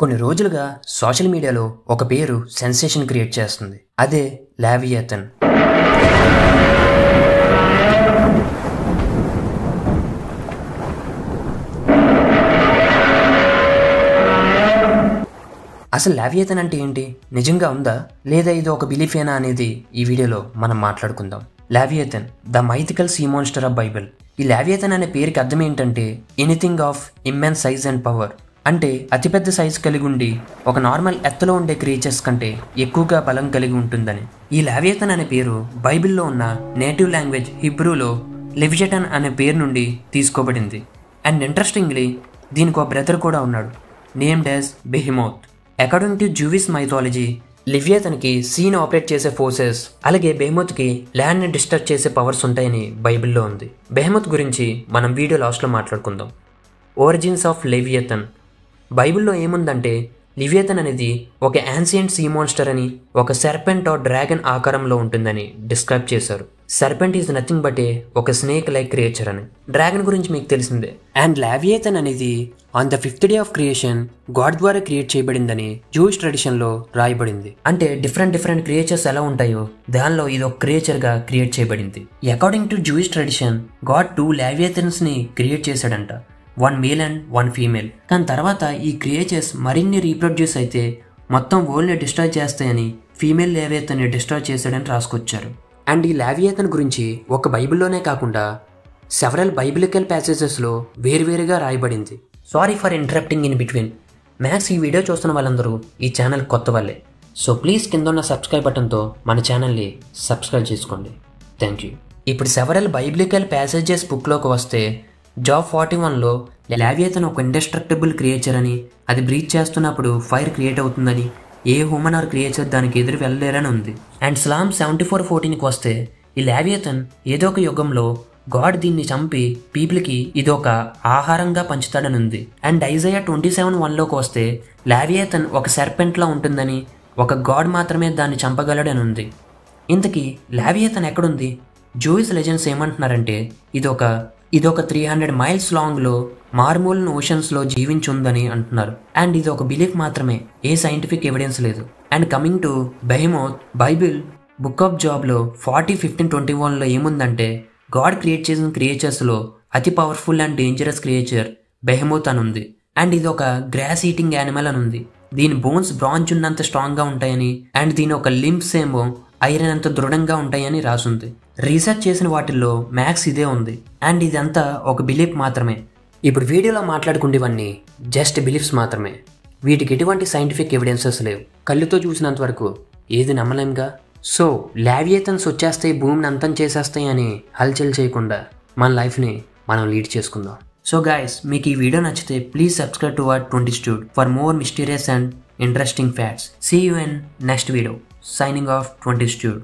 కొన్ని రోజులుగా సోషల్ మీడియాలో ఒక పేరు సెన్సేషన్ క్రియేట్ చేస్తుంది. అదే లేవియథన్. అసలు లేవియథన్ అంటే ఏంటి? నిజంగా ఉందా లేదా ఇది ఒక బిలీఫేనా అనేది ఈ వీడియోలో మనం మాట్లాడుకుందాం. Leviathan the mythical sea monster of Bible. ఈ లేవియథన్ అనే పేరుకి అర్థం ఏంటంటే anything of immense size and power. అంటే అతిపెద్ద సైజు కలిగి ఉండి ఒక నార్మల్ ఎత్తులో ఉండే క్రియేచర్స్ కంటే ఎక్కువగా బలం కలిగి ఉంటుందని. ఈ లేవియథన్ అనే పేరు బైబిల్లో ఉన్న నేటివ్ లాంగ్వేజ్ హిబ్రూలో లెవియథన్ అనే పేరు నుండి తీసుకోబడింది. అండ్ ఇంట్రెస్టింగ్లీ దీనికి ఒక బ్రదర్ కూడా ఉన్నాడు, named as Behemoth. According to Jewish mythology లెవియథన్కి సీని ఆపరేట్ చేసే ఫోర్సెస్, అలాగే బెహెమోత్కి ల్యాండ్ని డిస్టర్బ్ చేసే పవర్స్ ఉంటాయని బైబిల్లో ఉంది. బెహెమోత్ గురించి మనం వీడియో లాస్ట్లో మాట్లాడుకుందాం. Origins of Leviathan. బైబిల్లో ఏముందంటే లివియథన్ అనేది ఒక యాన్సియంట్ సీ మాన్స్టర్ అని, ఒక సర్పెంట్ ఆర్ డ్రాగన్ ఆకారంలో ఉంటుందని డిస్క్రైబ్ చేశారు. సర్పెంట్ ఈజ్ నథింగ్ బట్ ఒక స్నేక్ లైక్ క్రియేచర్ అని. డ్రాగన్ గురించి మీకు తెలిసిందే. అండ్ లేవియథన్ అనేది on the 5th day of creation God ద్వారా క్రియేట్ చేయబడిందని జూయిష్ ట్రెడిషన్లో రాయబడింది. అంటే డిఫరెంట్ క్రియేచర్స్ ఎలా ఉంటాయో దానిలో ఇది ఒక క్రియేచర్గా క్రియేట్ చేయబడింది. According to Jewish tradition God 2 లేవియథన్స్ని క్రియేట్ చేశాడంట, 1 మేల్ అండ్ 1 ఫీమేల్. కానీ తర్వాత ఈ క్రియేచర్స్ మరిన్ని రీప్రొడ్యూస్ అయితే మొత్తం వరల్డ్ని డిస్ట్రాయ్ చేస్తాయని ఫీమేల్ లేవియథన్ని డిస్ట్రాయ్ చేశాడని రాసుకొచ్చారు. అండ్ ఈ లేవియథన్ గురించి ఒక బైబిల్లోనే కాకుండా సెవరల్ బైబిలికల్ ప్యాసేజెస్లో వేరువేరుగా రాయబడింది. Sorry for interrupting in between. Max ఈ వీడియో చూస్తున్న వాళ్ళందరూ ఈ ఛానల్ కొత్త వాళ్ళే. సో ప్లీజ్ కింద ఉన్న సబ్స్క్రైబ్ బటన్తో మన ఛానల్ని సబ్స్క్రైబ్ చేసుకోండి. Thank you. ఇప్పుడు సెవరల్ బైబిలికల్ ప్యాసేజెస్ బుక్లోకి వస్తే జాబ్ 41లో లేవియథన్ ఒక ఇండెస్ట్రక్టబుల్ క్రియేచర్ అని, అది బ్రీచ్ చేస్తున్నప్పుడు ఫైర్ క్రియేట్ అవుతుందని, ఏ హ్యూమన్ ఆర్ క్రియేచర్ దానికి ఎదురు వెళ్ళలేరని ఉంది. అండ్ స్లామ్ 74:14కి వస్తే ఈ లేవియథన్ ఏదో ఒక యుగంలో గాడ్ దీన్ని చంపి పీపుల్కి ఇదొక ఆహారంగా పంచుతాడని ఉంది. అండ్ ఐజయా 27:1లోకి వస్తే లేవియథన్ ఒక సర్పెంట్లా ఉంటుందని, ఒక గాడ్ మాత్రమే దాన్ని చంపగలడని ఉంది. ఇంతకీ లేవియథన్ ఎక్కడుంది? జూయిష్ లెజెండ్స్ ఏమంటున్నారంటే ఇదొక 300 మైల్స్ లాంగ్లో మార్మూలన్ ఓషన్స్లో జీవించుందని అంటున్నారు. అండ్ ఇది ఒక బిలీఫ్ మాత్రమే, ఏ సైంటిఫిక్ ఎవిడెన్స్ లేదు. And coming to behemoth, Bible book of జాబ్లో 40:15-21లో ఏముందంటే గాడ్ క్రియేట్ చేసిన క్రియేచర్స్లో అతి powerful and dangerous creature behemoth అని ఉంది. అండ్ ఇది ఒక గ్రాస్ ఈటింగ్ యానిమల్ అని ఉంది. దీని బోన్స్ బ్రాంజ్ ఉన్నంత స్ట్రాంగ్గా ఉంటాయని, అండ్ దీని ఒక లింప్స్ ఏమో ఐరన్ అంత దృఢంగా ఉంటాయని రాసుంది. రీసెర్చ్ చేసిన వాటిల్లో మ్యాక్స్ ఇదే ఉంది. అండ్ ఇదంతా ఒక బిలీఫ్ మాత్రమే. ఇప్పుడు వీడియోలో మాట్లాడుకునేవన్నీ జస్ట్ బిలీఫ్స్ మాత్రమే. వీటికి ఎటువంటి సైంటిఫిక్ ఎవిడెన్సెస్ లేవు. కళ్ళుతో చూసినంత వరకు ఏది నమ్మలేంగా. సో లేవియథన్స్ వచ్చేస్తాయి, భూమిని అంతం చేసేస్తాయి అని హల్చల్ చేయకుండా మన లైఫ్ని మనం లీడ్ చేసుకుందాం. సో గైస్, మీకు ఈ వీడియో నచ్చితే please subscribe to our 20 for more mysterious and interesting facts. See you in next video. Signing off, 20 Stude.